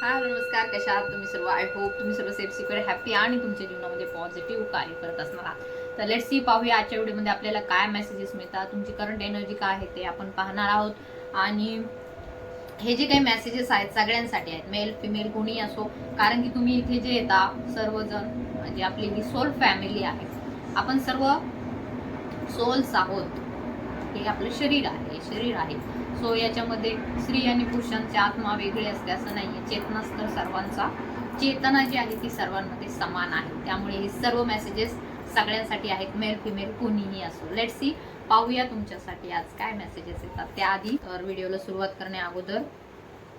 हाय नमस्कार, कशा आहात तुम्ही सर्व? आय होप तुम्ही सर्व सेफ सिक्युअर हॅपी आणि तुमच्या जीवनामध्ये पॉझिटिव्ह कार्य करत असणार आहात. तर लेट्स सी, पाहूया आजच्या व्हिडिओमध्ये आपल्याला काय मेसेजेस मिळतात, तुमची करंट एनर्जी काय आहे ते आपण पाहणार आहोत. आणि हे जे काही मेसेजेस आहेत सगळ्यांसाठी आहेत, मेल फिमेल कोणी असो. कारण की तुम्ही इथे जे येता सर्वजण म्हणजे आपली ही सोल फॅमिली आहे. आपण सर्व सोल्स आहोत. हे आपलं शरीर आहे. सो याच्यामध्ये स्त्री आणि पुरुषांचे आत्मा वेगळे असते असं नाहीये. चेतना तर सर्वांचा, चेतना जी आहे ती सर्वांमध्ये समान आहे. त्यामुळे हे सर्व मेसेजेस सगळ्यांसाठी आहेत, मेल फिमेल कोणीही असो. लेट्स सी, पाहूया तुमच्यासाठी आज काय मेसेजेस येतात. त्याआधी तर व्हिडिओला सुरुवात करण्या अगोदर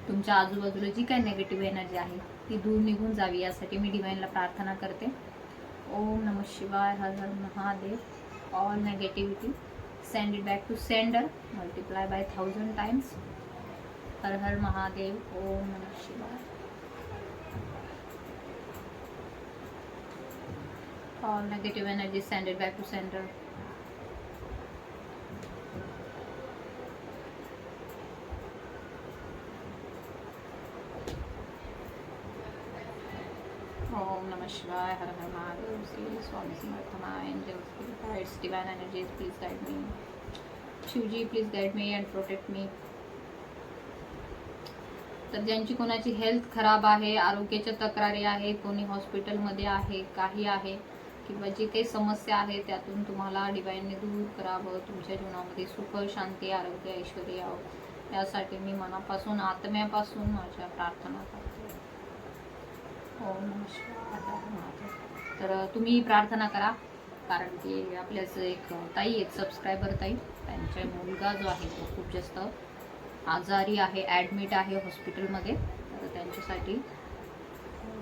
तुमच्या आजूबाजूला जी काही नेगेटिव्ह एनर्जी आहे ती दूर निघून जावी यासाठी मी डिवाइनला प्रार्थना करते. ओम नमः शिवाय, हर हर Mahadev. All negativity send it back to sender, multiply by 1000 times. Har Har Mahadev. Om Namah Shivaya. All negative energy send it back to sender. Om Namah Shivaya. Har Har Mahadev. Sri Swami Samartha, angels, guides, divine energies, please guide me. Shivji, please guide me and protect me. तर ज्यांची कोणाची health खराब आहे, आरोग्याच्या तक्रारी आहे, कोणी हॉस्पिटलमध्ये आहे, काही आहे किंवा जी काही समस्या आहे त्यातून तुम्हाला डिवाइनने दूर करावं, तुमच्या जीवनामध्ये सुख, शांती, आरोग्य, ऐश्वर यावं यासाठी मी मनापासून, आत्म्यापासून माझ्या प्रार्थना करते. ओम नमः शिवाय. तर तुम्ही प्रार्थना करा. कारण की आपल्याच एक ताई, एक सबस्क्रायबर ताई, त्यांचा मुलगा जो आहे तो खूप जास्त आजारी आहे, ॲडमिट आहे हॉस्पिटलमध्ये. तर त्यांच्यासाठी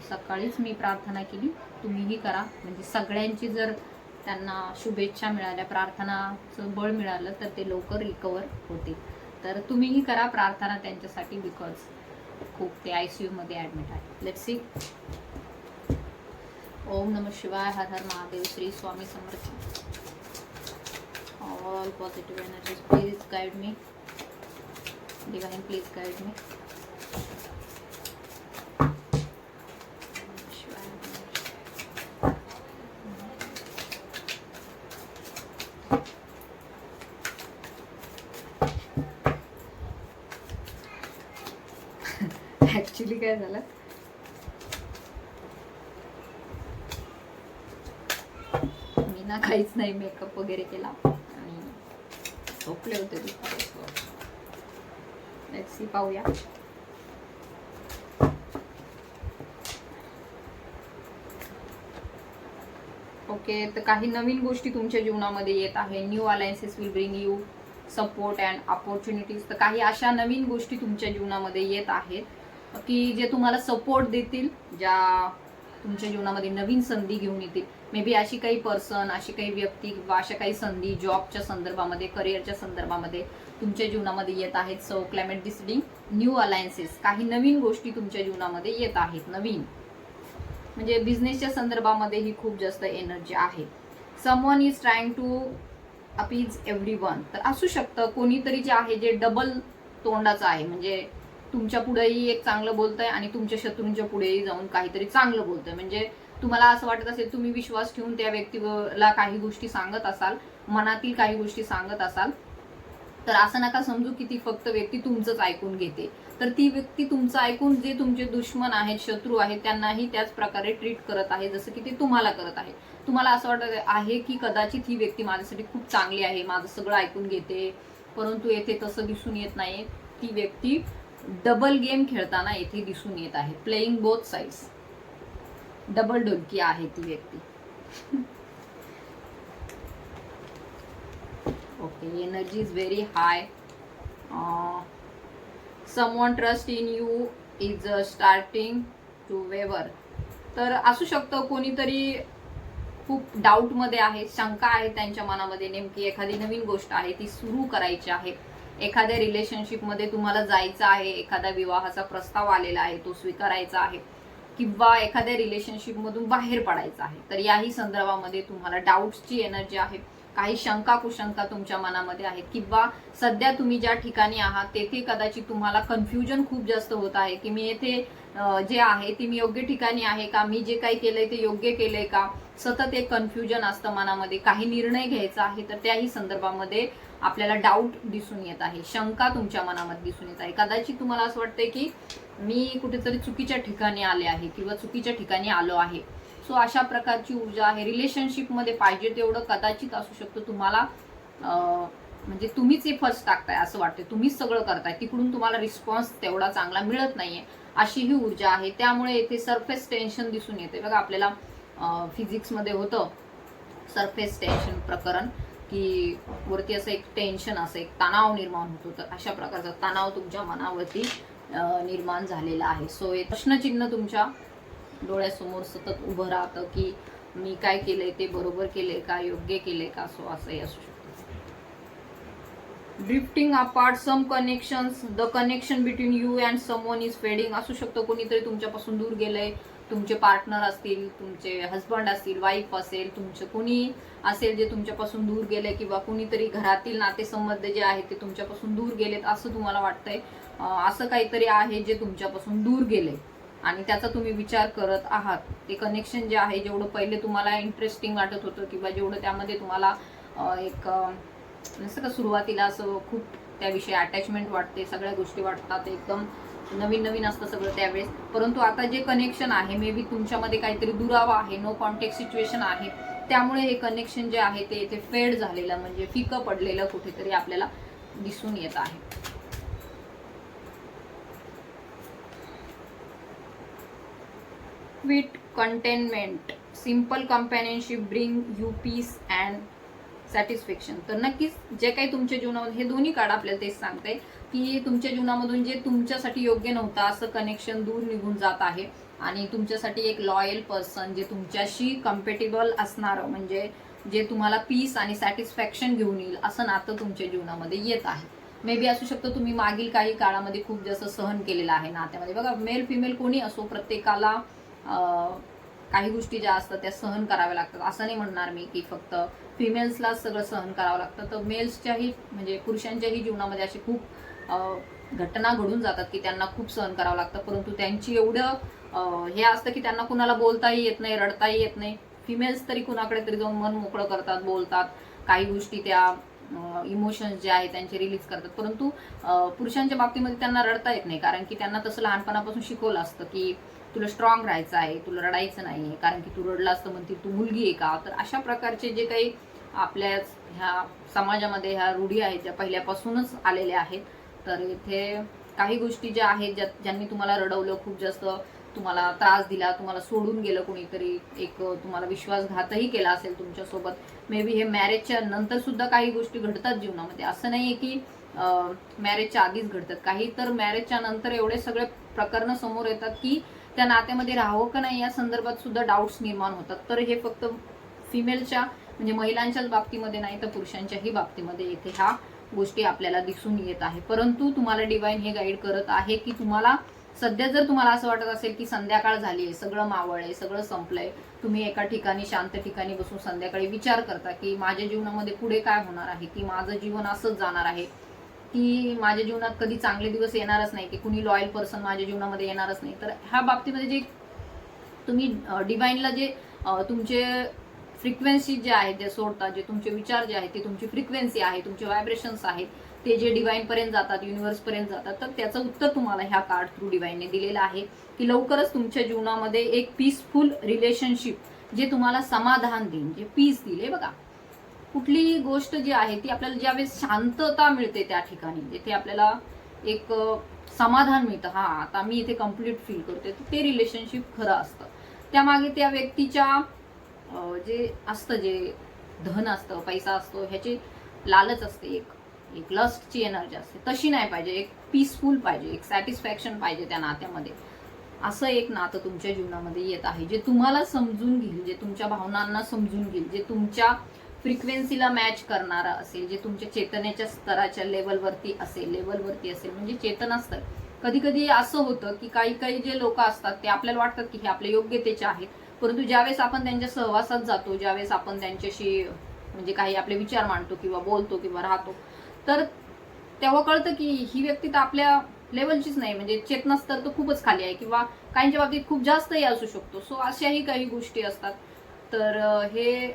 सकाळीच मी प्रार्थना केली. तुम्हीही करा, म्हणजे सगळ्यांची जर त्यांना शुभेच्छा मिळाल्या, प्रार्थनाचं बळ मिळालं तर ते लवकर रिकवर होतील. तर तुम्हीही करा प्रार्थना त्यांच्यासाठी, बिकॉज खूप ते ICU मध्ये ॲडमिट आहे. Let's see. ओम नमः शिवाय, हर हर Mahadev, Shri Swami Samarth. All positive energies please guide me. Divine please guide me. Actually काय झालं, मी ना काहीच नाही मेकअप वगैरे केला आणि झोपले होते दुपारी. लेट्स सी, पाहूया. ओके, तर काही नवीन गोष्टी तुमच्या जीवनामध्ये येत आहे. New alliances will bring you support and opportunities. तर काही अशा नवीन गोष्टी तुमच्या जीवनामध्ये येत आहेत की जे तुम्हाला सपोर्ट देतील, ज्या तुमच्या जीवनामध्ये नवीन संधी घेऊन येतील. मे बी अशी काही पर्सन, अशी काही व्यक्ती किंवा अशा काही संधी जॉबच्या संदर्भामध्ये, करिअरच्या संदर्भामध्ये तुमच्या जीवनामध्ये येत आहेत. सो क्लायमेट डिसिडिंग न्यू अलायन्सेस, काही नवीन गोष्टी तुमच्या जीवनामध्ये येत आहेत. नवीन म्हणजे बिझनेसच्या संदर्भामध्ये ही खूप जास्त एनर्जी आहे. Someone is trying to appease everyone. तर असू शकतं कोणीतरी जे आहे जे डबल तोंडाचं आहे, म्हणजे तुमच्या पुढेही एक चांगलं बोलतंय आणि तुमच्या शत्रूंच्या पुढेही जाऊन काहीतरी चांगलं बोलतंय. म्हणजे तुम्हाला असं वाटत असेल, तुम्ही विश्वास ठेवून त्या व्यक्तीला काही गोष्टी सांगत असाल, मनातील काही गोष्टी सांगत असाल, तर असं नका समजू की ती फक्त व्यक्ती तुमचंच ऐकून घेते. तर ती व्यक्ती तुमचं ऐकून जे तुमचे दुश्मन आहेत, शत्रू आहेत, त्यांनाही त्याच प्रकारे ट्रीट करत आहे जसं की ते तुम्हाला करत आहे. तुम्हाला असं वाटत आहे की कदाचित ही व्यक्ती माझ्यासाठी खूप चांगली आहे, माझं सगळं ऐकून घेते, परंतु येथे तसं दिसून येत नाही. ती व्यक्ती डबल गेम खेळताना येथे दिसून येत आहे. Playing both sides, double dholki आहे ती व्यक्ती. Okay, energy is very high. Someone trust in you is starting to waver. तर असू शकतं कोणीतरी खूप डाऊट मध्ये आहे, शंका आहे त्यांच्या मनामध्ये. नेमकी एखादी नवीन गोष्ट आहे ती सुरू करायची आहे, एखाद्या रिलेशनशिप मध्ये तुम्हाला जायचं आहे, एखादा विवाहाचा प्रस्ताव आलेला आहे तो स्वीकारायचा आहे, किंवा एखाद्या रिलेशनशिप मधून बाहेर पडायचं आहे. तर याही संदर्भामध्ये तुम्हाला डाऊट्सची एनर्जी आहे. काही शंका कुशंका तुमच्या मनामध्ये आहेत, किंवा सध्या तुम्ही ज्या ठिकाणी आहात तेथे कदाचित तुम्हाला कन्फ्युजन खूप जास्त होत आहे की मी येथे जे आहे ती मी योग्य ठिकाणी आहे का, मी जे काही केलंय ते योग्य केलंय का, सतत एक कन्फ्युजन असतं मनामध्ये. काही निर्णय घ्यायचा आहे तर त्याही संदर्भामध्ये आपल्याला डाऊट दिसून येत आहे, शंका तुमच्या मनामध्ये दिसून येत आहे. कदाचित तुम्हाला असं वाटतंय की मी कुठेतरी चुकीच्या ठिकाणी आले आहे किंवा चुकीच्या ठिकाणी आलो आहे. सो अशा प्रकारची ऊर्जा आहे. रिलेशनशिपमध्ये पाहिजे तेवढं कदाचित असू शकतं तुम्हाला, म्हणजे तुम्हीच एफर्ट्स टाकताय असं वाटतं, तुम्हीच सगळं करताय, तिकडून तुम्हाला रिस्पॉन्स तेवढा चांगला मिळत नाहीये, अशी ही ऊर्जा आहे. त्यामुळे येथे सरफेस टेन्शन दिसून येते बघा. आपल्याला फिजिक्समध्ये होतं सरफेस टेन्शन प्रकरण, की वरती असं एक टेन्शन, असं एक तणाव निर्माण होतो. तर अशा प्रकारचा तणाव तुमच्या मनावरती निर्माण झालेला आहे. सो हे प्रश्नचिन्ह तुमच्या डोळ्यासमोर सतत उभं राहतं की मी काय केलंय ते बरोबर केलंय का, योग्य केलंय का. सो असंही असू शकतं. Drifting apart some connections, the connection between you and someone is fading. असू शकतं कोणीतरी तुमच्यापासून दूर गेलंय. तुमचे पार्टनर असतील, तुमचे हस्बंड असतील, वाईफ असेल, तुमचं कोणी असेल जे तुमच्यापासून दूर गेले, किंवा कुणीतरी घरातील नातेसंबंध जे आहेत ते तुमच्यापासून दूर गेलेत असं तुम्हाला वाटतंय. असं काहीतरी आहे जे तुमच्यापासून दूर गेले आणि त्याचा तुम्ही विचार करत आहात. ते कनेक्शन जे आहे, जेवढं पहिले तुम्हाला इंटरेस्टिंग वाटत होतं किंवा जेवढं त्यामध्ये तुम्हाला एक नसतं का सुरुवातीला असं खूप त्याविषयी अटॅचमेंट वाटते, सगळ्या गोष्टी वाटतात, एकदम नवीन नवीन असतं सगळं त्यावेळेस. परंतु आता जे कनेक्शन आहे, मे बी तुमच्यामध्ये काहीतरी दुरावा आहे, नो कॉन्टॅक्ट सिच्युएशन आहे, त्यामुळे हे कनेक्शन जे आहे ते इथे फेड झालेलं, म्हणजे फिकं पडलेलं कुठेतरी आपल्याला दिसून येत आहे. Quit containment, simple companionship bring you peace and satisfaction. तर नक्कीच जे काही तुमच्या जीवनामध्ये, हे दोन्ही कार्ड आपल्याला तेच सांगते की तुमच्या जीवनामधून जे तुमच्यासाठी योग्य नव्हतं असं कनेक्शन दूर निघून जात आहे आणि तुमच्यासाठी एक लॉयल पर्सन, जे तुमच्याशी कम्पेटेबल असणारं, म्हणजे जे तुम्हाला पीस आणि सॅटिस्फॅक्शन घेऊन येईल असं नातं तुमच्या जीवनामध्ये येत आहे. मे बी असू शकतं तुम्ही मागील काही काळामध्ये खूप जास्त सहन केलेलं आहे नात्यामध्ये. बघा, मेल फिमेल कोणी असो, प्रत्येकाला काही गोष्टी ज्या असतात त्या सहन कराव्या लागतात. असं नाही म्हणणार मी की फक्त फिमेल्सला सगळं सहन करावं लागतं. तर मेल्सच्याही, म्हणजे पुरुषांच्याही जीवनामध्ये अशी खूप घटना घडून जातात की त्यांना खूप सहन करावं लागतं. परंतु त्यांची एवढं हे असतं की त्यांना कुणाला बोलताही येत नाही, रडताही येत नाही. फिमेल्स तरी कुणाकडे तरी जाऊन मन मोकळं करतात, बोलतात, काही गोष्टी त्या इमोशन्स जे आहेत त्यांचे रिलीज करतात. परंतु पुरुषांच्या बाबतीमध्ये त्यांना रडता येत नाही, कारण की त्यांना तसं लहानपणापासून शिकवलं असतं की तुला स्ट्रॉंग राहायचं आहे, तुला रडायचं नाही आहे, कारण की तू रडलास तर म्हणतील तू मुलगी आहे का. तर अशा प्रकारचे जे काही आपल्या ह्या समाजामध्ये ह्या रूढी आहेत, ज्या पहिल्यापासूनच आलेल्या आहेत. तर इथे काही गोष्टी ज्या आहेत, ज्यांनी तुम्हाला रडवलं, खूप जास्त तुम्हाला त्रास दिला, तुम्हाला सोडून गेलं कोणीतरी, एक तुम्हाला विश्वासघातही केला असेल तुमच्यासोबत. मे बी हे मॅरेजच्या नंतर सुद्धा काही गोष्टी घडतात जीवनामध्ये. असं नाही आहे की मॅरेजच्या आधीच घडतात, काही तर मॅरेजच्या नंतर एवढे सगळे प्रकरणं समोर येतात की त्या नात्यामध्ये राहावं का नाही या संदर्भात सुद्धा डाऊट्स निर्माण होतात. तर हे फक्त फिमेलच्या, म्हणजे महिलांच्याच बाबतीमध्ये नाही, तर पुरुषांच्याही बाबतीमध्ये इथे ह्या गोष्टी आपल्याला दिसून येत आहे. परंतु तुम्हाला डिवाइन हे गाईड करत आहे की तुम्हाला सध्या जर तुम्हाला असं वाटत असेल की संध्याकाळ झाली आहे, सगळं मावळलंय, सगळं संपलंय, तुम्ही एका ठिकाणी शांत ठिकाणी बसून संध्याकाळी विचार करता की माझ्या जीवनामध्ये पुढे काय होणार आहे, की माझं जीवन असंच जाणार आहे, की माझ्या जीवनात कधी चांगले दिवस येणारच नाही, की कुणी लॉयल पर्सन माझ्या जीवनामध्ये येणारच नाही. तर ह्या बाबतीमध्ये जे तुम्ही डिवाइनला जे तुमचे फ्रिक्वेन्सी जे आहेत, जे सोडतात, जे तुमचे विचार जे आहेत, ते तुमची फ्रिक्वेन्सी आहे, तुमचे व्हायब्रेशन्स आहेत, ते जे डिवाइन पर्यंत जातात, युनिव्हर्स पर्यंत जातात. तर त्याचं उत्तर तुम्हाला ह्या कार्ड थ्रू डिवाइनने दिलेलं आहे की लवकरच तुमच्या जीवनामध्ये एक पीसफुल रिलेशनशिप, जे तुम्हाला समाधान देईल, जे पीस दिले. बघा, कुठलीही गोष्ट जी आहे ती आपल्याला ज्यावेळेस शांतता मिळते, त्या ठिकाणी जिथे आपल्याला एक समाधान मिळतं, हा आता मी इथे कम्प्लीट फील करते, तर ते रिलेशनशिप खरं असतं. त्यामागे त्या व्यक्तीच्या जे असतं, जे धन असतं, पैसा असतो, ह्याची लालच असते, एक लस्टची एनर्जी असते. तशी नाही पाहिजे, एक पीसफुल पाहिजे, एक सॅटिस्फॅक्शन पाहिजे त्या नात्यामध्ये. असं एक नातं तुमच्या जीवनामध्ये येत आहे, जे तुम्हाला समजून घेईल, जे तुमच्या भावनांना समजून घेईल, जे तुमच्या फ्रिक्वेन्सीला मॅच करणारा असेल, जे तुमच्या चेतनेच्या स्तराच्या लेवलवरती असेल, म्हणजे चेतन असतं. कधी कधी असं होतं की काही काही जे लोक असतात ते आपल्याला वाटतात की हे आपल्या योग्यतेचे आहेत, परंतु ज्यावेळेस आपण त्यांच्या सहवासात जातो, ज्यावेळेस आपण त्यांच्याशी म्हणजे काही आपले विचार मांडतो किंवा बोलतो किंवा राहतो, तर तेव्हा कळतं की ही व्यक्ती तर आपल्या लेवलचीच नाही, म्हणजे चेतनास्तर तर खूपच खाली आहे, किंवा काहींच्या बाबतीत खूप जास्तही असू शकतो. सो अशाही काही गोष्टी असतात. तर हे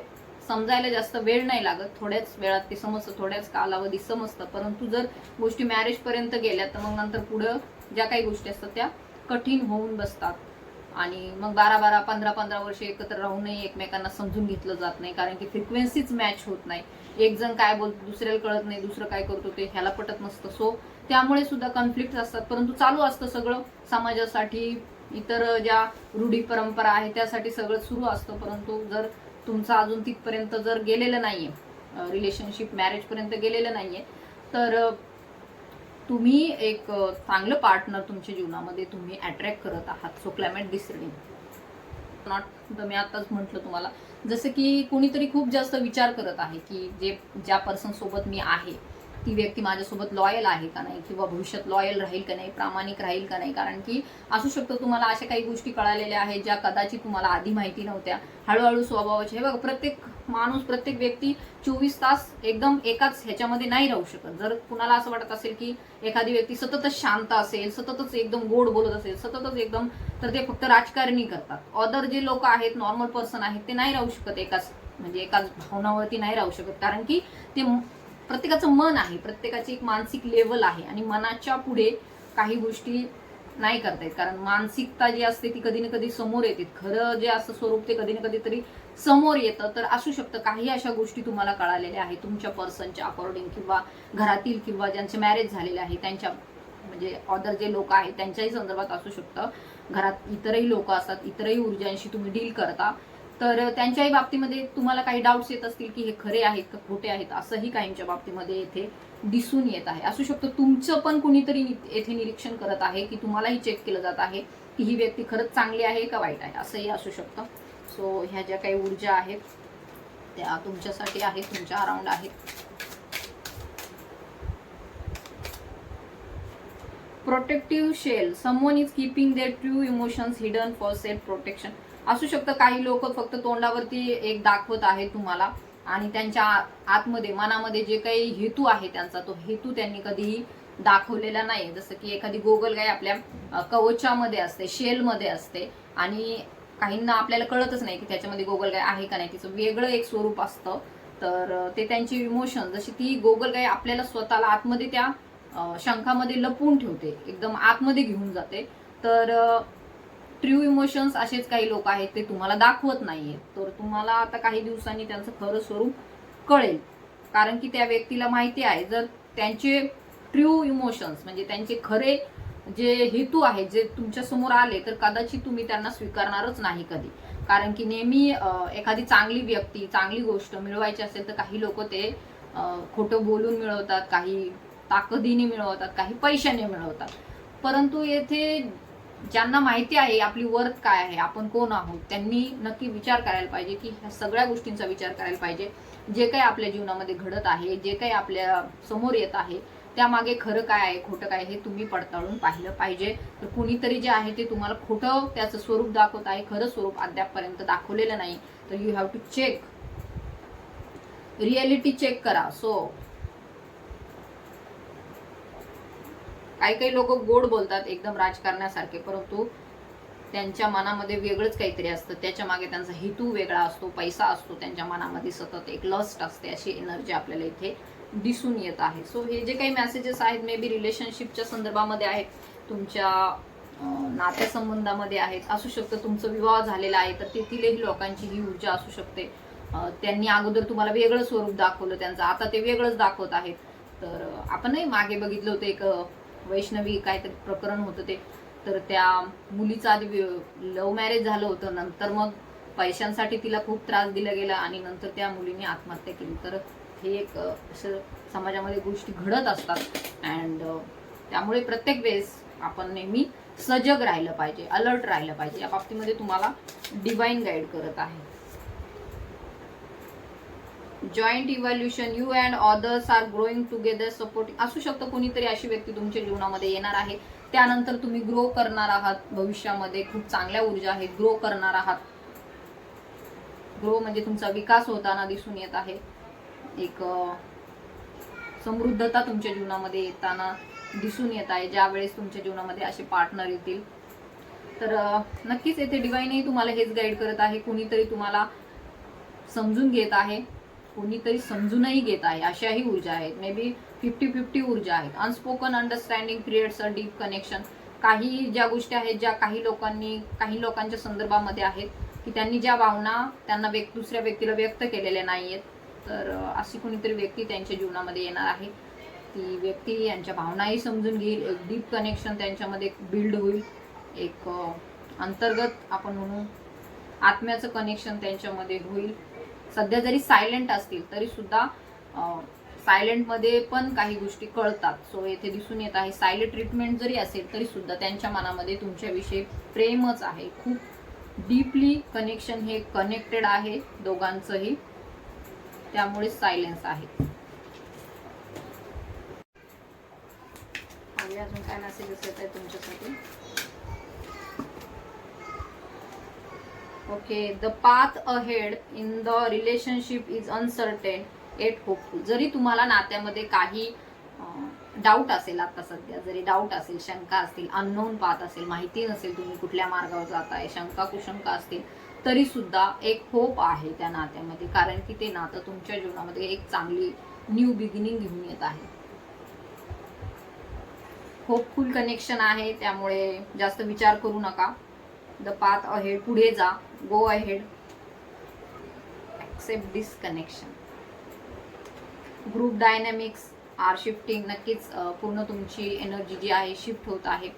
समजायला जास्त वेळ नाही लागत, थोड्याच वेळात ते समजतं, थोड्याच कालावधीत समजतं. परंतु जर गोष्टी मॅरेजपर्यंत गेल्या तर मग नंतर पुढं ज्या काही गोष्टी असतात त्या कठीण होऊन बसतात. आणि मग 12-12, 15-15 वर्ष एकत्र राहूनही एकमेकांना समजून घेतलं जात नाही, कारण की फ्रिक्वेन्सीच मॅच होत नाही. एक जण काय बोलतो दुसऱ्याला कळत नाही, दुसरं काय करतो ते ह्याला पटत नसतं. सो त्यामुळे सुद्धा कॉन्फ्लिक्ट असतात. परंतु चालू असतं सगळं समाजासाठी, इतर ज्या रूढी परंपरा आहेत त्यासाठी सगळं सुरू असतं. परंतु जर तुमचं अजून तिथपर्यंत जर गेलेलं नाहीये, रिलेशनशिप मॅरेजपर्यंत गेलेलं नाहीये, तर तुम्ही एक चांगलं पार्टनर तुमच्या जीवनामध्ये तुम्ही अट्रॅक्ट करत आहात. सो क्लायमेट डिसिडिंग नॉट, मी आताच म्हटलं तुम्हाला, जसं की कोणीतरी खूप जास्त विचार करत आहे की ज्या पर्सन सोबत मी आहे ती व्यक्ती माझ्यासोबत लॉयल आहे का नाही, किंवा भविष्यात लॉयल राहील का नाही, प्रामाणिक राहील का नाही. कारण की असू शकतं तुम्हाला अशा काही गोष्टी कळालेल्या आहेत ज्या कदाचित तुम्हाला आधी माहिती नव्हत्या. हळूहळू स्वभावाचे, हे बघा, प्रत्येक माणूस, प्रत्येक व्यक्ती 24 तास एकदम एकाच ह्याच्यामध्ये नाही राहू शकत. जर कुणाला असं वाटत असेल की एखादी व्यक्ती सततच शांत असेल, सततच एकदम गोड बोलत असेल, सततच एकदम, तर ते फक्त राजकारणी करतात. अदर जे लोक आहेत, नॉर्मल पर्सन आहेत, ते नाही राहू शकत एकाच भावनावरती नाही राहू शकत. कारण की ते प्रत्येकाचं मन आहे, प्रत्येकाची एक मानसिक लेवल आहे, आणि मनाच्या पुढे काही गोष्टी नाही करता येत. कारण मानसिकता जी असते ती कधी ना कधी समोर येते, खरं जे असं स्वरूप ते कधी ना कधी तरी समोर येतं. तर असू शकतं काही अशा गोष्टी तुम्हाला कळालेल्या आहेत तुमच्या पर्सनच्या अकॉर्डिंग, किंवा घरातील, किंवा ज्यांचे मॅरेज झालेले आहे त्यांच्या, म्हणजे अदर जे लोक आहेत त्यांच्याही संदर्भात असू शकतं. घरात इतरही लोक असतात, इतरही ऊर्जांशी तुम्ही डील करता, तर त्यांच्याही बाबतीमध्ये तुम्हाला काही डाऊट्स येत असतील की हे खरे आहेत का खोटे आहेत, असंही काहींच्या बाबतीमध्ये येथे दिसून येत आहे. असू शकतं तुमचं पण कुणीतरी येथे निरीक्षण करत आहे, की तुम्हालाही चेक केलं जात आहे की ही व्यक्ती खरंच चांगली आहे का वाईट आहे, असंही असू शकतं. सो ह्या ज्या काही ऊर्जा आहेत त्या तुमच्यासाठी आहेत, तुमच्या अराउंड आहेत. Protective shell, someone is keeping their true emotions hidden for self protection. असू शकतं काही लोक फक्त तोंडावरती एक दाखवत आहेत तुम्हाला, आणि त्यांच्या आतमध्ये, मनामध्ये जे काही हेतू आहे त्यांचा, तो हेतू त्यांनी कधीही दाखवलेला नाही. जसं की एखादी गोगलगाय आपल्या कवचामध्ये असते, शेलमध्ये असते, आणि काहींना आपल्याला कळतच नाही की त्याच्यामध्ये गोगलगाय आहे का नाही, तिचं वेगळं एक स्वरूप असतं. तर ते त्यांचे इमोशन, जशी ती गोगलगाय आपल्याला स्वतःला आतमध्ये त्या शंखामध्ये लपवून ठेवते, एकदम आतमध्ये घेऊन जाते. तर ट्रू इमोशन्स असेच काही लोक आहेत, ते तुम्हाला दाखवत नाहीये. तर तुम्हाला आता काही दिवसांनी त्यांचं खरं स्वरूप कळेल, कारण की त्या व्यक्तीला माहिती आहे, जर त्यांचे ट्रू इमोशन्स म्हणजे त्यांचे खरे जे हेतू आहेत जे तुमच्या समोर आले, तर कदाचित तुम्ही त्यांना स्वीकारणारच नाही कधी. कारण की नेहमी एखादी चांगली व्यक्ती, चांगली गोष्ट मिळवायची असेल तर काही लोक ते खोटं बोलून मिळवतात, काही ताकदीने मिळवतात, काही पैशाने मिळवतात. परंतु येथे ज्यांना माहिती आहे आपली वर्थ काय आहे, आपण कोण आहोत, त्यांनी नक्की विचार करायला पाहिजे, की ह्या सगळ्या गोष्टींचा विचार करायला पाहिजे. जे काही आपल्या जीवनामध्ये घडत आहे, जे काही आपल्या समोर येत आहे, त्यामागे खरं काय आहे, खोटं काय, हे तुम्ही पडताळून पाहिलं पाहिजे. तर कुणीतरी जे आहे ते तुम्हाला खोटं त्याचं स्वरूप दाखवत आहे, खरं स्वरूप अद्यापपर्यंत दाखवलेलं नाही. तर you have to check, reality check करा. सो काही लोक गोड बोलतात एकदम राजकारण्यासारखे, परंतु त्यांच्या मनामध्ये वेगळंच काहीतरी असतं, त्याच्या मागे त्यांचा हेतू वेगळा असतो, पैसा असतो त्यांच्या मनामध्ये, सतत एक लस्ट असते, अशी एनर्जी आपल्याला इथे दिसून येत आहे. सो हे जे काही मेसेजेस आहेत मे बी रिलेशनशिपच्या संदर्भामध्ये आहेत, तुमच्या नात्यासंबंधामध्ये आहेत. असू शकतं तुमचं विवाह झालेला आहे, तर तेथीलही लोकांची ही ऊर्जा असू शकते. त्यांनी अगोदर तुम्हाला वेगळं स्वरूप दाखवलं त्यांचं, आता ते वेगळंच दाखवत आहेत. तर आपणही मागे बघितलं होतं एक वैष्णवी काहीतरी प्रकरण होतं ते, तर त्या मुलीचं आधी लव्ह मॅरेज झालं होतं, नंतर मग पैशांसाठी तिला खूप त्रास दिला गेला, आणि नंतर त्या मुलीने आत्महत्या केली. तर हे एक असं समाजामध्ये गोष्टी घडत असतात. अँड त्यामुळे प्रत्येक वेळेस आपण नेहमी सजग राहिलं पाहिजे, अलर्ट राहिलं पाहिजे. या बाबतीमध्ये तुम्हाला डिवाइन गाईड करत आहे. Joint evolution, you and others are growing together supporting. असू शकतं कोणीतरी अशी व्यक्ती तुमच्या जीवनामध्ये येणार आहे, त्यानंतर तुम्ही ग्रो करणार आहात भविष्यामध्ये. खूप चांगल्या ऊर्जा आहेत, ग्रो करणार आहात. ग्रो म्हणजे तुमचा विकास होताना दिसून येत आहे, एक समृद्धता तुमच्या जीवनामध्ये येताना दिसून येत आहे. ज्या वेळेस तुमच्या जीवनामध्ये असे पार्टनर येतील तर नक्कीच येथे डिवाइनही तुम्हाला हेच गाईड करत आहे. कोणीतरी तुम्हाला समजून घेत आहे, कोणीतरी समजूनही घेत आहे, अशाही ऊर्जा आहेत. मे बी 50-50 ऊर्जा आहेत. Unspoken understanding creates a deep connection. काही ज्या गोष्टी आहेत, ज्या काही लोकांच्या संदर्भामध्ये आहेत की त्यांनी ज्या भावना त्यांना दुसऱ्या व्यक्तीला व्यक्त केलेल्या नाहीयेत, तर अशी कोणीतरी व्यक्ती त्यांच्या जीवनामध्ये येणार आहे. ती व्यक्ती यांच्या भावनाही समजून घेईल, एक डीप कनेक्शन त्यांच्यामध्ये बिल्ड होईल, एक अंतर्गत आपण म्हणू आत्म्याचं कनेक्शन त्यांच्यामध्ये होईल. सध्या जरी सायलेंट असतील तरी सुद्धा सायलेंटमध्ये पण काही गोष्टी कळतात. सो येथे दिसून येत आहे सायलेंट ट्रीटमेंट जरी असेल तरी सुद्धा त्यांच्या मनामध्ये तुमच्याविषयी प्रेमच आहे. खूप डीपली कनेक्शन हे कनेक्टेड आहे दोघांचंही, त्यामुळे सायलेन्स आहे. अजून काय मेसेजेस येत आहे तुमच्यासाठी? Okay, the path ahead in the relationship is uncertain yet hopeful. जरी तुम्हाला नात्यामध्ये काही डाऊट असेल, आता सध्या जरी डाऊट असेल, शंका असतील, अननोन पाथ असेल, माहिती नसेल तुम्ही कुठल्या मार्गावर जाताय, शंका कुशंका असतील, तरी सुद्धा एक होप आहे त्या नात्यामध्ये. कारण की ते नातं तुमच्या जीवनामध्ये एक चांगली न्यू बिगिनिंग घेऊन येत आहे. होपफुल कनेक्शन आहे, त्यामुळे जास्त विचार करू नका. द पाथ अहेड, पुढे जा, go ahead, accept this connection. Group dynamics are shifting. नक्कीच पूर्ण तुमची एनर्जी जी आहे शिफ्ट होत आहे.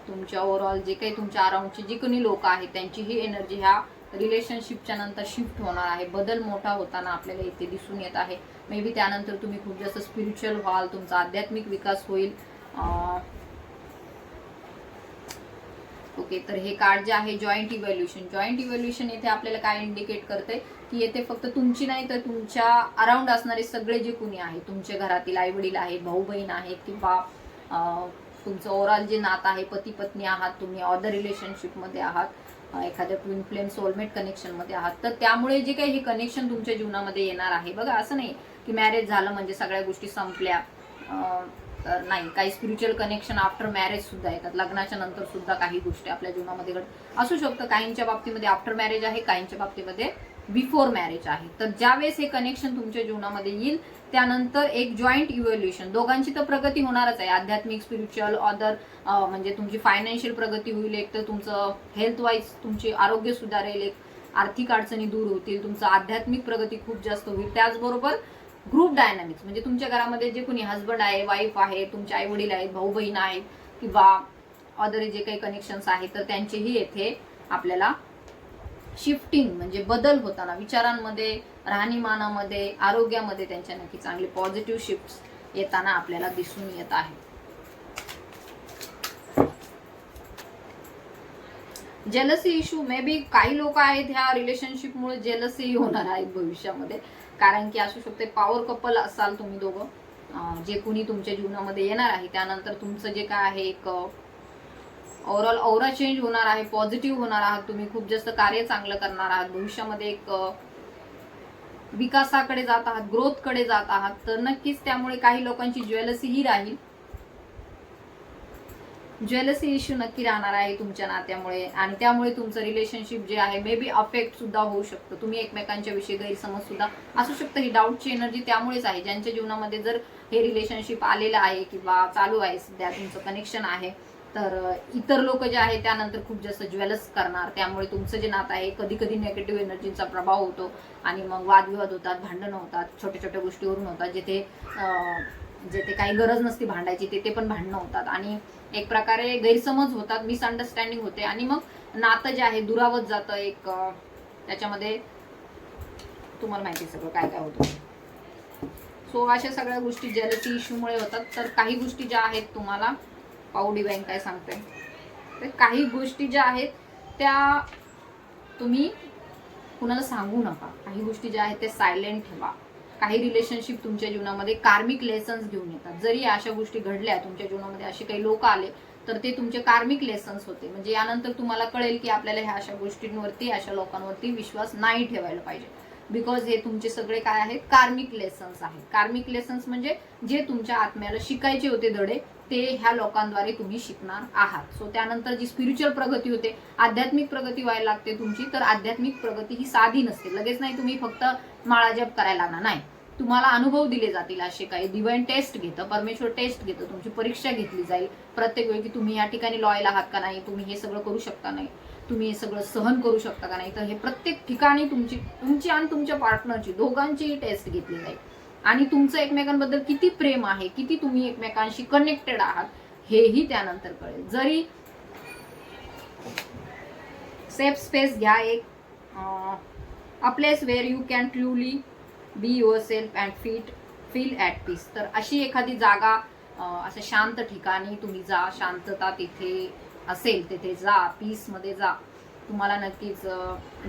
तुमच्या ओव्हरऑल जे काही तुमच्या अराउंडचे जी कोणी लोक आहेत त्यांची ही एनर्जी ह्या रिलेशनशिपच्या नंतर शिफ्ट होणार आहे. बदल मोठा होताना आपल्याला इथे दिसून येत आहे. मे बी त्यानंतर तुम्ही खूप जास्त स्पिरिच्युअल व्हाल, तुमचा आध्यात्मिक विकास होईल. ओके, तर हे कार्ड जे आहे जॉईंट इव्हॅल्युएशन. जॉईंट इव्हॅल्युएशन येथे आपल्याला काय इंडिकेट करते की येथे फक्त तुमची नाही तर तुमच्या अराउंड असणारे सगळे जे कोणी आहे, तुमच्या घरातील आई वडील आहेत, भाऊ बहीण आहेत, किंवा तुमचं ओव्हरऑल जे नातं आहे, पती पत्नी आहात, तुम्ही अदर रिलेशनशिपमध्ये आहात, एखाद्या ट्विन फ्लेम सोलमेट कनेक्शनमध्ये आहात, तर त्यामुळे जे काही हे कनेक्शन तुमच्या जीवनामध्ये येणार आहे. बघा, असं नाही की मॅरेज झालं म्हणजे सगळ्या गोष्टी संपल्या, तर नाही. काही स्पिरिच्युअल कनेक्शन आफ्टर मॅरेज सुद्धा येतात. लग्नाच्या नंतर सुद्धा काही गोष्टी आपल्या जीवनामध्ये असू शकतं. काहींच्या बाबतीमध्ये आफ्टर मॅरेज आहे, काहींच्या बाबतीमध्ये बिफोर मॅरेज आहे. तर ज्यावेळेस हे कनेक्शन तुमच्या जीवनामध्ये येईल त्यानंतर एक जॉईंट इव्हॅल्युएशन, दोघांची तर प्रगती होणारच आहे. आध्यात्मिक, स्पिरिच्युअल, अदर म्हणजे तुमची फायनान्शियल प्रगती होईल. एक तर तुमचं हेल्थ वाईज तुमचे आरोग्य सुधारेल, एक आर्थिक अडचणी दूर होतील, तुमचं आध्यात्मिक प्रगती खूप जास्त होईल. त्याचबरोबर ग्रुप डायनॅमिक्स म्हणजे तुमच्या घरामध्ये जे कोणी हजबंड आहे, वाईफ आहे, तुमचे आई वडील आहेत, भाऊ बहीण आहेत, किंवा अदर जे काही कनेक्शन्स आहेत, तर त्यांचेही येथे आपल्याला शिफ्टिंग म्हणजे बदल होताना विचारांमध्ये, राहणीमानामध्ये, आरोग्यामध्ये त्यांच्या नक्की चांगले पॉझिटिव्ह शिफ्ट्स येताना आपल्याला दिसून येत आहे. जेलसी इश्यू, मे बी काही लोक आहेत ह्या रिलेशनशिपमुळे जेलसी होणार आहेत भविष्यामध्ये. कारण की असू शकते पॉवर कपल असाल तुम्ही दोघं, जे कोणी तुमच्या जीवनामध्ये येणार आहे त्यानंतर तुमचं जे काय आहे एक ओव्हरऑल औरा चेंज होणार आहे, पॉझिटिव्ह होणार आहात तुम्ही, खूप जास्त कार्य चांगलं करणार आहात भविष्यामध्ये, एक विकासाकडे जात आहात, ग्रोथकडे जात आहात. तर नक्कीच त्यामुळे काही लोकांची ज्वेलसी ही राहील, ज्वेलसी इश्यू नक्की राहणार आहे तुमच्या नात्यामुळे, आणि त्यामुळे तुमचं रिलेशनशिप जे आहे मे बी अफेक्ट सुद्धा होऊ शकतं. तुम्ही एकमेकांच्या विषयी गैरसमज सुद्धा असू शकतं. ही डाऊटची एनर्जी त्यामुळेच आहे. ज्यांच्या जीवनामध्ये जर हे रिलेशनशिप आलेलं आहे किंवा चालू आहे सध्या तुमचं कनेक्शन आहे, तर इतर लोक जे आहेत त्यानंतर खूप जास्त ज्वेलस करणार. त्यामुळे तुमचं जे नातं आहे कधी कधी नेगेटिव्ह एनर्जीचा प्रभाव होतो आणि मग वादविवाद होतात, भांडणं होतात, छोट्या छोट्या गोष्टीवरून होतात. जेथे काही गरज नसती भांडायची ते पण भांडणं होतात आणि एक प्रकारे गैरसमज होतात, मिसअंडरस्टँडिंग होते आणि मग नातं जे आहे दुरावत जातं. एक त्याच्यामध्ये तुम्हाला माहिती सगळं काय काय होतं. सो अशा सगळ्या गोष्टी जेलसी इश्यूमुळे होतात. तर काही गोष्टी ज्या आहेत तुम्हाला पाऊ डिवाइन काय सांगते, तर काही गोष्टी ज्या आहेत त्या तुम्ही कुणाला सांगू नका. काही गोष्टी ज्या आहेत ते सायलेंट ठेवा. काही रिलेशनशिप तुमच्या जीवनामध्ये कार्मिक लेसन्स घेऊन येतात. जरी अशा गोष्टी घडल्या तुमच्या जीवनामध्ये, असे काही लोक आले, तर ते तुमचे कार्मिक लेसन्स होते. म्हणजे यानंतर तुम्हाला कळेल की आपल्याला ह्या अशा गोष्टींवरती, अशा लोकांवरती विश्वास नाही ठेवायला पाहिजे. बिकॉज हे तुमचे सगळे काय आहेत, कार्मिक लेसन्स आहेत. कार्मिक लेसन्स म्हणजे जे तुमच्या आत्म्याला शिकायचे होते धडे, ते ह्या लोकांद्वारे तुम्ही शिकणार आहात. सो त्यानंतर जी स्पिरिच्युअल प्रगती होते, आध्यात्मिक प्रगती व्हायला लागते तुमची. तर आध्यात्मिक प्रगती ही साधी नसते, लगेच नाही तुम्ही फक्त माळा जप करायला लागणार, नाही. तुम्हाला अनुभव दिले जातील. असे काही डिवाइन टेस्ट घेतं, परमेश्वर टेस्ट घेतं, तुमची परीक्षा घेतली जाईल प्रत्येक वेळी की तुम्ही या ठिकाणी लॉयल आहात का नाही, तुम्ही हे सगळं करू शकता नाही, तुम्ही हे सगळं सहन करू शकता का नाही. तर हे प्रत्येक ठिकाणी तुमची आणि तुमच्या पार्टनरची दोघांचीही टेस्ट घेतली जाईल. आणि तुमचं एकमेकांबद्दल किती प्रेम आहे, किती तुम्ही एकमेकांशी कनेक्टेड आहात, हेही त्यानंतर कळेल. जरी सेफ स्पेस घ्या एक, a place where you can truly be yourself and feel at peace. तर अशी एखादी जागा, असं शांत ठिकाणी तुम्ही जा, शांतता तिथे असेल तिथे जा, पीसमध्ये जा. तुम्हाला नक्कीच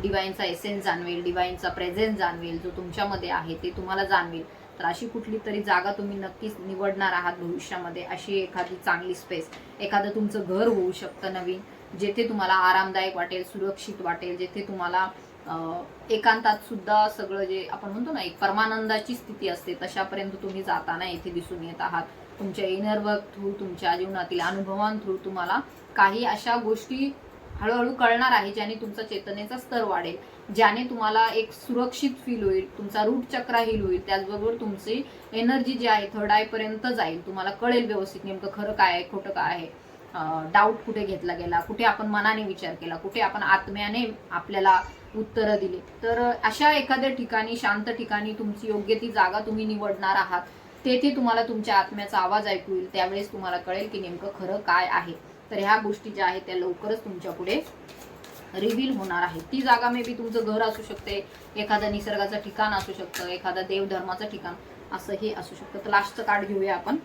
डिवाइनचा एसेन्स जाणवेल, डिवाइनचा प्रेझेन्स जाणवेल, जो तुमच्यामध्ये आहे ते तुम्हाला जाणवेल. तर अशी कुठली तरी जागा तुम्ही नक्कीच निवडणार आहात भविष्यामध्ये. अशी एखादी चांगली स्पेस, एखादं तुमचं घर होऊ शकतं नवीन, जेथे तुम्हाला आरामदायक वाटेल, सुरक्षित वाटेल, जेथे तुम्हाला एकांतात सुद्धा सगळं जे आपण म्हणतो ना, एक परमानंदाची स्थिती असते, तशापर्यंत तुम्ही जाताना येथे दिसून येत आहात. तुमच्या इनर वर्क थ्रू, तुमच्या जीवनातील अनुभवांथ्रू तुम्हाला काही अशा गोष्टी हळूहळू कळणार आहे, ज्याने तुमचा चेतनेचा स्तर वाढेल, ज्याने तुम्हाला एक सुरक्षित फील होईल, तुमचा रूट चक्र हील होईल. त्याचबरोबर तुमची एनर्जी जी आहे थर्ड आय पर्यंत जाईल. तुम्हाला कळेल व्यवस्थित नेमकं खरं काय आहे, खोटं काय आहे, डाऊट कुठे घेतला गेला, कुठे आपण मनाने विचार केला, कुठे आपण आत्म्याने आपल्याला उत्तरं दिली. तर अशा एखाद्या ठिकाणी, शांत ठिकाणी तुमची योग्य ती जागा तुम्ही निवडणार आहात. तेथे तुम्हाला तुमच्या आत्म्याचा आवाज ऐकू येईल. त्यावेळेस तुम्हाला कळेल की नेमकं खरं काय आहे. तर ह्या गोष्टी ज्या आहेत त्या लवकरच तुमच्या पुढे रिव्हील होणार आहे. ती जागा मे बी तुमचं घर असू शकते, एखादं निसर्गाचं ठिकाण असू शकतं, एखादं देवधर्माचं ठिकाण असंही असू शकतं. तर लास्टचं कार्ड घेऊया आपण.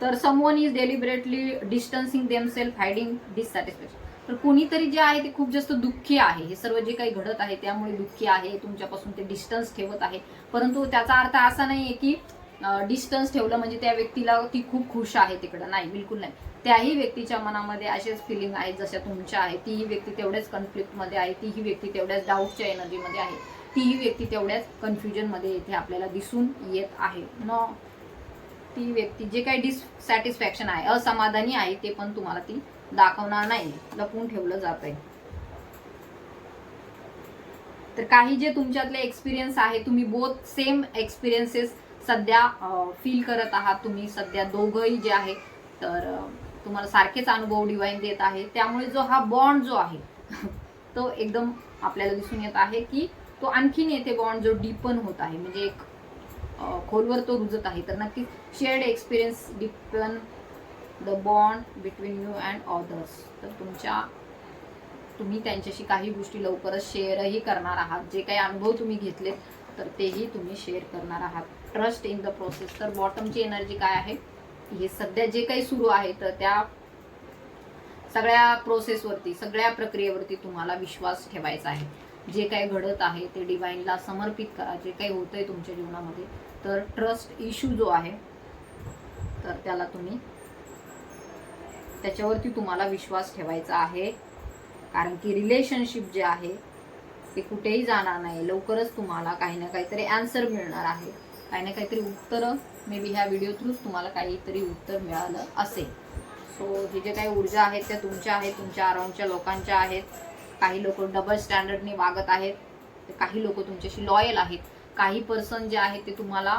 तर someone is deliberately distancing themselves, hiding dissatisfaction. तर कोणीतरी जे आहे ते खूप जास्त दुःखी आहे. हे सर्व जे काही घडत आहे त्यामुळे दुःखी आहे, तुमच्यापासून ते डिस्टन्स ठेवत आहे. परंतु त्याचा अर्थ असा नाहीये की डिस्टन्स ठेवलं म्हणजे त्या व्यक्तीला ती खूप खुश आहे तिकडं, नाही, बिलकुल नाही. त्याही व्यक्तीच्या मनामध्ये असेच फिलिंग आहेत जशा तुमच्या आहे. तीही व्यक्ती तेवढ्याच कॉन्फ्लिक्टमध्ये आहे, तीही व्यक्ती तेवढ्याच डाऊटच्या एनर्जीमध्ये आहे, तीही व्यक्ती तेवढ्याच कन्फ्युजनमध्ये इथे आपल्याला दिसून येत आहे. ती व्यक्ती जे काही डिससॅटिस्फॅक्शन आहे, असमाधानी आहे, ते पण तुम्हाला ती दाखवणार नाही, लपवून ठेवलं जात आहे. तर काही जे तुमच्यातले एक्सपिरियन्स आहे, तुम्ही बोथ सेम एक्सपिरियन्सेस सध्या फील करत आहात. तुम्ही सध्या दोघंही जे आहे तर तुम्हाला सारखेच अनुभव डिवाइन देत आहे. त्यामुळे जो हा बॉन्ड जो आहे तो एकदम आपल्याला दिसून येत आहे की तो आणखीन येथे बॉन्ड जो डीपन होत आहे, म्हणजे एक खोलवर तो रुजत आहे. तर नक्कीच shared experience deepen the bond between you and others. तर तुम्ही त्यांच्याशी काही गोष्टी लवकरच शेअरही करणार आहात. जे काही अनुभव तुम्ही घेतलेत तर तेही तुम्ही शेअर करणार आहात. Trust in the process. तर बॉटमची एनर्जी काय आहे, हे सध्या जे काही सुरू आहे तर त्या सगळ्या प्रोसेसवरती, सगळ्या प्रक्रियेवरती तुम्हाला विश्वास ठेवायचा आहे. जे काही घडत आहे ते डिवाइनला समर्पित करा. जे काही होतंय तुमच्या जीवनामध्ये, तर ट्रस्ट इश्यू जो आहे तर त्याच्यावरती तुम्हाला विश्वास ठेवायचा आहे. कारण की रिलेशनशिप जे आहे ते कुठेही जाणार नाही. लवकरच तुम्हाला काही ना काहीतरी आन्सर मिळणार आहे, काही ना काहीतरी उत्तरं. मे बी ह्या व्हिडिओ थ्रूच तुम्हाला काहीतरी उत्तर मिळालं असेल. सो हे जे काही ऊर्जा आहेत त्या तुमच्या आहेत, तुमच्या अराउंडच्या लोकांच्या आहेत. काही लोक डबल स्टँडर्डने वागत आहेत, तर काही लोक तुमच्याशी लॉयल आहेत. काही पर्सन जे आहेत ते तुम्हाला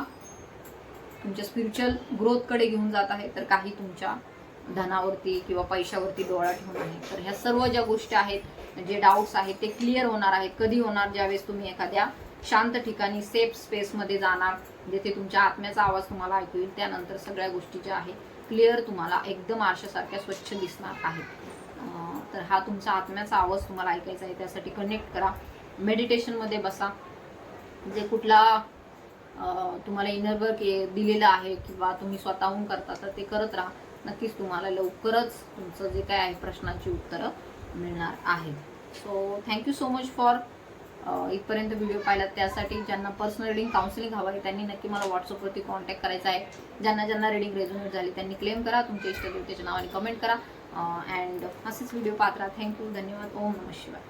तुमच्या स्पिरिच्युअल ग्रोथकडे घेऊन जात आहेत, तर काही तुमच्या धनावरती किंवा पैशावरती डोळा ठेवून आहे. तर ह्या सर्व ज्या गोष्टी आहेत, जे डाऊट्स आहेत ते क्लिअर होणार आहेत. कधी होणार, ज्यावेळेस तुम्ही एखाद्या शांत ठिकाणी सेफ स्पेसमध्ये जाणार, जिथे तुमच्या आत्म्याचा आवाज तुम्हाला ऐकू येईल. त्यानंतर सगळ्या गोष्टी ज्या आहेत क्लिअर तुम्हाला एकदम आरशासारख्या स्वच्छ दिसणार आहेत. तर हा तुमचा आत्म्याचा आवाज तुम्हाला ऐकायचा आहे. त्यासाठी कनेक्ट करा, मेडिटेशनमध्ये बसा. जे कुठला तुम्हाला इनर वर्क दिलेलं आहे किंवा तुम्ही स्वतःहून करता तर ते करत राहा. नक्कीच तुम्हाला लवकरच तुमचं जे काय आहे प्रश्नांची उत्तरं मिळणार आहेत. So thank you so much for इथपर्यंत व्हिडिओ पाहिलात. त्यासाठी ज्यांना पर्सनल रिडिंग काउन्सिलिंग हवं आहे त्यांनी नक्की मला व्हॉट्सअपवरती कॉन्टॅक्ट करायचा आहे. ज्यांना रिडिंग रेझोनेट झाली त्यांनी क्लेम करा, तुमच्या इष्टदेवतेच्या नावाने कमेंट करा. अँड असेच व्हिडिओ पाहत राहा. थँक्यू, धन्यवाद. ओम नमः शिवाय.